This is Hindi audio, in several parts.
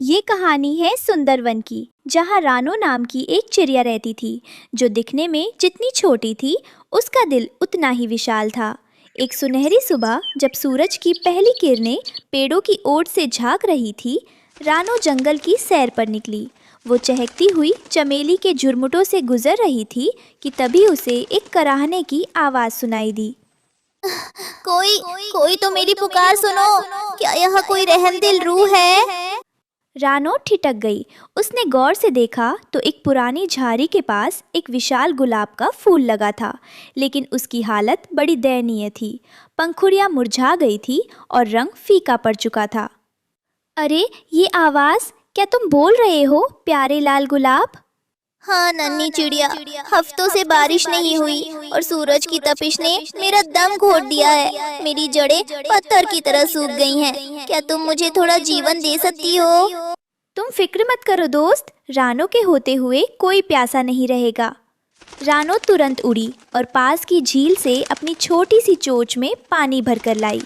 ये कहानी है सुंदरवन की, जहाँ रानो नाम की एक चिड़िया रहती थी, जो दिखने में जितनी छोटी थी, उसका दिल उतना ही विशाल था। एक सुनहरी सुबह, जब सूरज की पहली किरणें पेड़ों की ओर से झांक रही थी, रानो जंगल की सैर पर निकली। वो चहकती हुई चमेली के झुरमुटों से गुजर रही थी कि तभी उसे एक कराहने की आवाज़ सुनाई दी। कोई कोई तो मेरी पुकार सुनो। क्या यहाँ कोई रहमदिल रूह है? रानो ठिठक गई। उसने गौर से देखा तो एक पुरानी झाड़ी के पास एक विशाल गुलाब का फूल लगा था, लेकिन उसकी हालत बड़ी दयनीय थी। पंखुड़ियाँ मुरझा गई थी और रंग फीका पड़ चुका था। अरे, ये आवाज़! क्या तुम बोल रहे हो, प्यारे लाल गुलाब? हाँ नन्ही चिड़िया, हफ्तों से बारिश नहीं हुई और सूरज की तपिश ने मेरा दम घोट दिया है। मेरी जड़ें पत्थर की तरह सूख गई हैं। क्या तुम मुझे थोड़ा जीवन दे सकती हो? तुम फिक्र मत करो दोस्त, रानो के होते हुए कोई प्यासा नहीं रहेगा। रानो तुरंत उड़ी और पास की झील से अपनी छोटी सी चोंच में पानी भरकर लाई।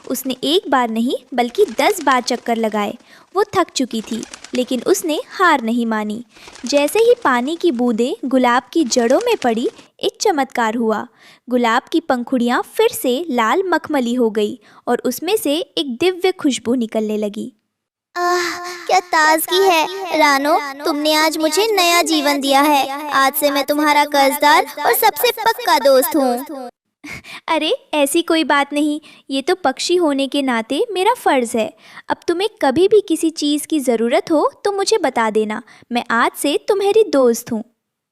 उसने एक बार नहीं बल्कि 10 बार चक्कर लगाए। वो थक चुकी थी, लेकिन उसने हार नहीं मानी। जैसे ही पानी की बूंदें गुलाब की जड़ों में पड़ी, एक चमत्कार हुआ। गुलाब की पंखुड़ियाँ फिर से लाल मखमली हो गई और उसमें से एक दिव्य खुशबू निकलने लगी। आह, क्या ताजगी है रानो। तुमने आज मुझे नया जीवन दिया है। आज से मैं तुम्हारा कर्जदार और सबसे पक्का दोस्त हूँ। अरे, ऐसी कोई बात नहीं। ये तो पक्षी होने के नाते मेरा फ़र्ज़ है। अब तुम्हें कभी भी किसी चीज़ की ज़रूरत हो तो मुझे बता देना। मैं आज से तुम्हारी दोस्त हूँ।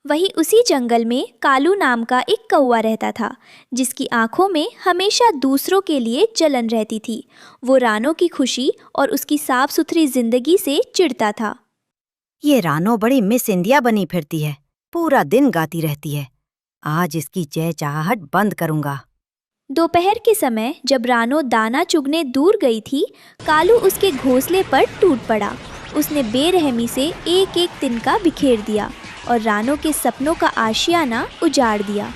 वहीं उसी जंगल में कालू नाम का एक कौवा रहता था, जिसकी आंखों में हमेशा दूसरों के लिए जलन रहती थी। वो रानो की खुशी और उसकी साफ सुथरी जिंदगी से चिढ़ता था। ये रानो बड़ी मिस इंडिया बनी फिरती है, पूरा दिन गाती रहती है। आज इसकी चहचहाहट बंद करूंगा। दोपहर के समय जब रानो दाना चुगने दूर गई थी, कालू उसके घोंसले पर टूट पड़ा। उसने बेरहमी से एक एक तिनका बिखेर दिया और रानो के सपनों का आशियाना उजाड़ दिया।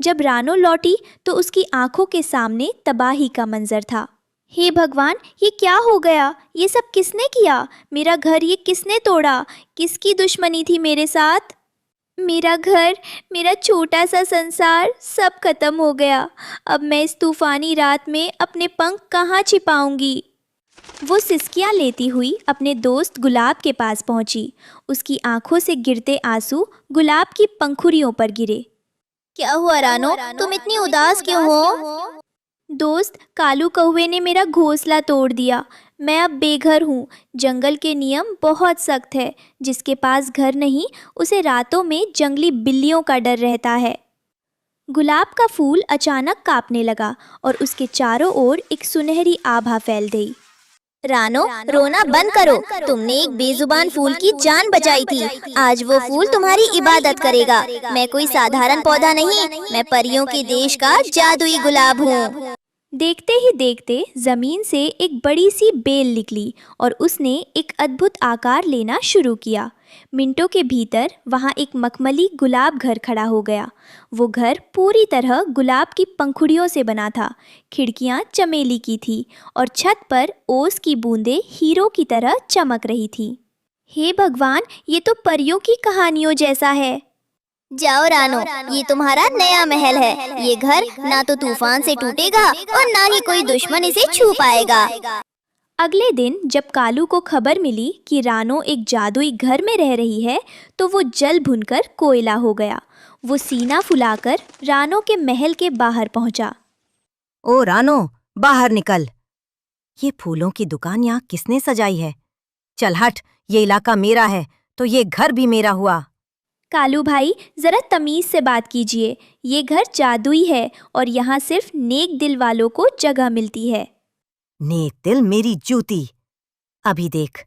जब रानो लौटी तो उसकी आंखों के सामने तबाही का मंजर था। हे भगवान, ये क्या हो गया? ये सब किसने किया? मेरा घर ये किसने तोड़ा? किसकी दुश्मनी थी मेरे साथ? मेरा घर, मेरा छोटा सा संसार सब खत्म हो गया। अब मैं इस तूफानी रात में अपने पंख कहाँ छिपाऊंगी? वो सिसकियाँ लेती हुई अपने दोस्त गुलाब के पास पहुंची। उसकी आंखों से गिरते आंसू गुलाब की पंखुड़ियों पर गिरे। क्या हुआ रानो, तुम इतनी उदास क्यों हो? दोस्त, कालू कौवे ने मेरा घोंसला तोड़ दिया। मैं अब बेघर हूँ। जंगल के नियम बहुत सख्त है। जिसके पास घर नहीं, उसे रातों में जंगली बिल्लियों का डर रहता है। गुलाब का फूल अचानक कांपने लगा और उसके चारों ओर एक सुनहरी आभा फैल गई। रानो, रोना बंद करो। तुमने एक बेजुबान फूल की जान बचाई थी। आज वो फूल तुम्हारी इबादत करेगा। मैं कोई साधारण पौधा नहीं, मैं परियों के देश का जादुई गुलाब हूँ। देखते ही देखते जमीन से एक बड़ी सी बेल निकली और उसने एक अद्भुत आकार लेना शुरू किया। मिनटों के भीतर वहाँ एक मखमली गुलाब घर खड़ा हो गया। वो घर पूरी तरह गुलाब की पंखुड़ियों से बना था। खिड़कियाँ चमेली की थी और छत पर ओस की बूंदें हीरो की तरह चमक रही थी। हे भगवान, ये तो परियों की कहानियों जैसा है। जाओ रानो, ये तुम्हारा नया महल है। ये घर ना तो तूफान से टूटेगा और ना ही कोई दुश्मन इसे छू पाएगा। अगले दिन जब कालू को खबर मिली कि रानो एक जादुई घर में रह रही है, तो वो जल भुनकर कोयला हो गया। वो सीना फुलाकर रानो के महल के बाहर पहुंचा। ओ रानो, बाहर निकल। ये फूलों की दुकान यहाँ किसने सजाई है? चल हट, ये इलाका मेरा है तो ये घर भी मेरा हुआ। कालू भाई, जरा तमीज से बात कीजिए। ये घर जादुई है और यहाँ सिर्फ नेक दिल वालों को जगह मिलती है। नेक दिल मेरी जूती। अभी देख,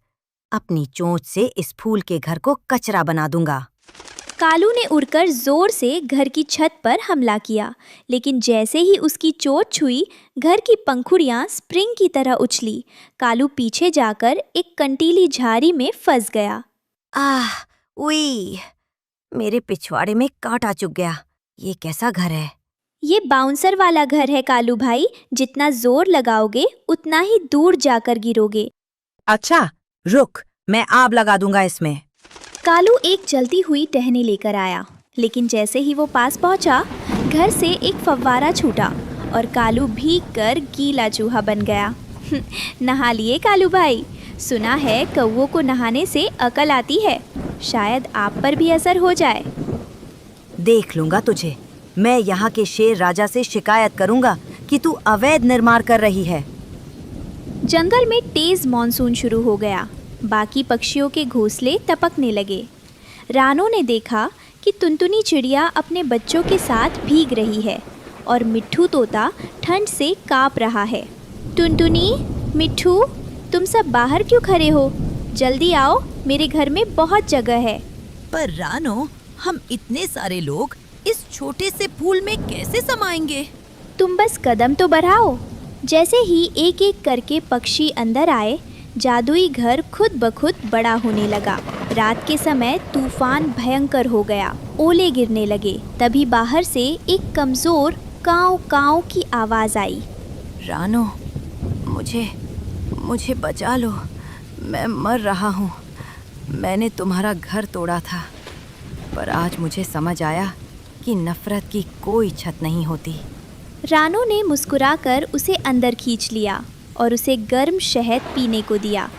अपनी चोंच से इस फूल के घर को कचरा बना दूंगा। कालू ने उड़कर जोर से घर की छत पर हमला किया, लेकिन जैसे ही उसकी चोट छुई, घर की पंखुड़ियां स्प्रिंग की तरह उछली। कालू पीछे जाकर एक कंटीली झाड़ी में फंस गया। आह, उई, मेरे पिछवाड़े में कांटा चुभ गया। ये कैसा घर है? ये बाउंसर वाला घर है कालू भाई। जितना जोर लगाओगे उतना ही दूर जाकर गिरोगे। अच्छा, रुक, मैं आग लगा दूंगा इसमें। कालू एक जलती हुई टहनी लेकर आया, लेकिन जैसे ही वो पास पहुंचा, घर से एक फव्वारा छूटा और कालू भीग कर गीला चूहा बन गया। नहा लिए कालू भाई? सुना है कौवों को नहाने से अकल आती है, शायद आप पर भी असर हो जाए। देख लूंगा तुझे। मैं यहाँ के शेर राजा से शिकायत करूंगा कि तू अवैध निर्माण कर रही है। जंगल में तेज मानसून शुरू हो गया। बाकी पक्षियों के घोंसले टपकने लगे। रानू ने देखा कि टुनटुनी चिड़िया अपने बच्चों के साथ भीग रही है और मिट्ठू तोता ठंड से काँप रहा है। टुनटुनी, मिट्ठू, तुम सब बाहर क्यों खड़े हो? जल्दी आओ, मेरे घर में बहुत जगह है। पर रानो, हम इतने सारे लोग इस छोटे से फूल में कैसे समाएंगे? तुम बस कदम तो बढ़ाओ। जैसे ही एक एक करके पक्षी अंदर आए, जादुई घर खुद ब खुद बड़ा होने लगा। रात के समय तूफान भयंकर हो गया, ओले गिरने लगे। तभी बाहर से एक कमजोर काव काव की आवाज आई। रानो, मुझे बचा लो, मैं मर रहा हूँ। मैंने तुम्हारा घर तोड़ा था, पर आज मुझे समझ आया कि नफरत की कोई छत नहीं होती। रानो ने मुस्कुराकर उसे अंदर खींच लिया और उसे गर्म शहद पीने को दिया।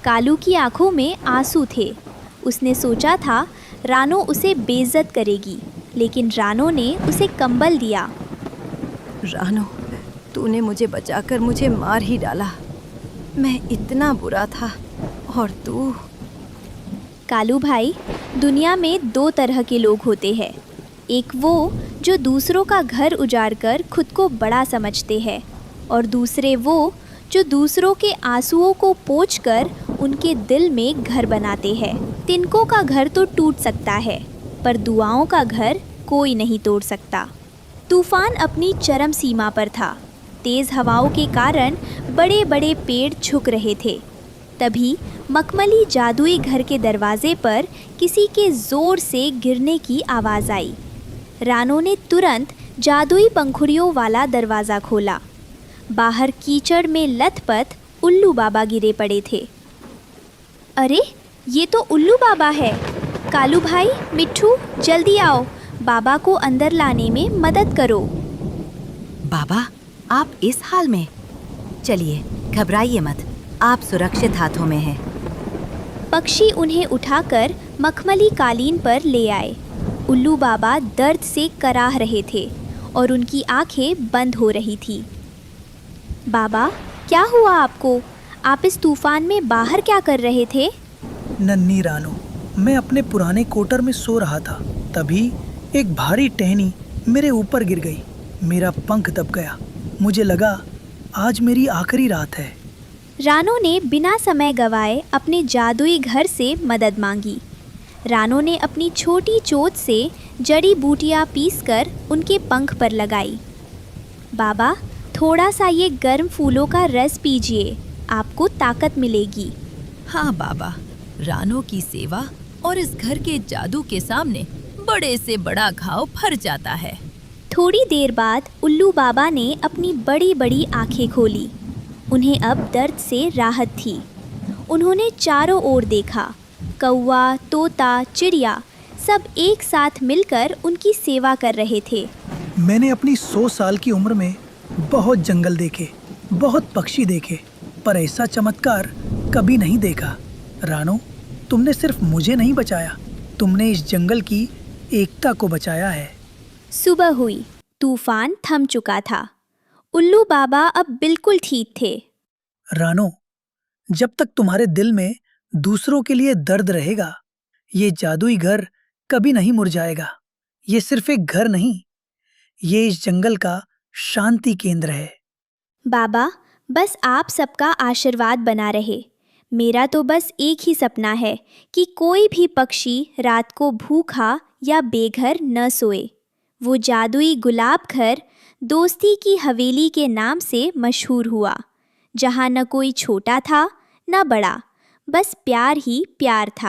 कालू की आंखों में आंसू थे। उसने सोचा था रानो उसे बेइज्जत करेगी, लेकिन रानो ने उसे कंबल दिया। रानो, तूने मुझे बचाकर मुझे मार ही डाला। मैं इतना बुरा था, और तू। कालू भाई, दुनिया में दो तरह के लोग होते हैं। एक वो जो दूसरों का घर उजाड़कर खुद को बड़ा समझते हैं, और दूसरे वो जो दूसरों के आंसुओं को पोंछकर उनके दिल में घर बनाते हैं। तिनकों का घर तो टूट सकता है, पर दुआओं का घर कोई नहीं तोड़ सकता। तूफान अपनी चरम सीमा पर था। तेज़ हवाओं के कारण बड़े बड़े पेड़ झुक रहे थे। तभी मखमली जादुई घर के दरवाजे पर किसी के ज़ोर से गिरने की आवाज़ आई। रानो ने तुरंत जादुई पंखुड़ियों वाला दरवाज़ा खोला। बाहर कीचड़ में लथपथ उल्लू बाबा गिरे पड़े थे। अरे, ये तो उल्लू बाबा है। कालू भाई, मिट्ठू, जल्दी आओ, बाबा को अंदर लाने में मदद करो। बाबा, आप इस हाल में? चलिए, घबराइए मत, आप सुरक्षित हाथों में हैं। पक्षी उन्हें उठाकर मखमली कालीन पर ले आए। उल्लू बाबा दर्द से कराह रहे थे और उनकी आंखें बंद हो रही थी। बाबा, क्या हुआ आपको? आप इस तूफान में बाहर क्या कर रहे थे? नन्ही रानो, मैं अपने पुराने कोटर में सो रहा था। तभी एक भारी टहनी मेरे ऊपर गिर गई। मेरा पंख दब गया। मुझे लगा आज मेरी आखिरी रात है। रानो ने बिना समय गवाए अपने जादुई घर से मदद मांगी। रानो ने अपनी छोटी चोट से जड़ी बूटियाँ पीसकर उनके पंख पर लगाई। बाबा, थोड़ा सा ये गर्म फूलों का रस पीजिए, आपको ताकत मिलेगी। हाँ बाबा, रानो की सेवा और इस घर के जादू के सामने बड़े से बड़ा घाव भर जाता है। थोड़ी देर बाद उल्लू बाबा ने अपनी बड़ी बड़ी आंखें खोली। उन्हें अब दर्द से राहत थी। उन्होंने चारों ओर देखा। कौवा, तोता, चिड़िया सब एक साथ मिलकर उनकी सेवा कर रहे थे। मैंने अपनी 100 साल की उम्र में बहुत जंगल देखे, बहुत पक्षी देखे, पर ऐसा चमत्कार कभी नहीं देखा। रानो, तुमने सिर्फ मुझे नहीं बचाया, तुमने इस जंगल की एकता को बचाया है। सुबह हुई। तूफान थम चुका था। उल्लू बाबा अब बिल्कुल ठीक थे। रानो, जब तक तुम्हारे दिल में दूसरों के लिए दर्द रहेगा, ये जादुई घर कभी नहीं मुरझाएगा। ये सिर्फ एक घर नहीं, ये इस जंगल का शांति केंद्र है। बाबा, बस आप सबका आशीर्वाद बना रहे। मेरा तो बस एक ही सपना है कि कोई भी पक्षी रात को भूखा या बेघर न सोए। वो जादुई गुलाब घर दोस्ती की हवेली के नाम से मशहूर हुआ, जहाँ न कोई छोटा था न बड़ा, बस प्यार ही प्यार था।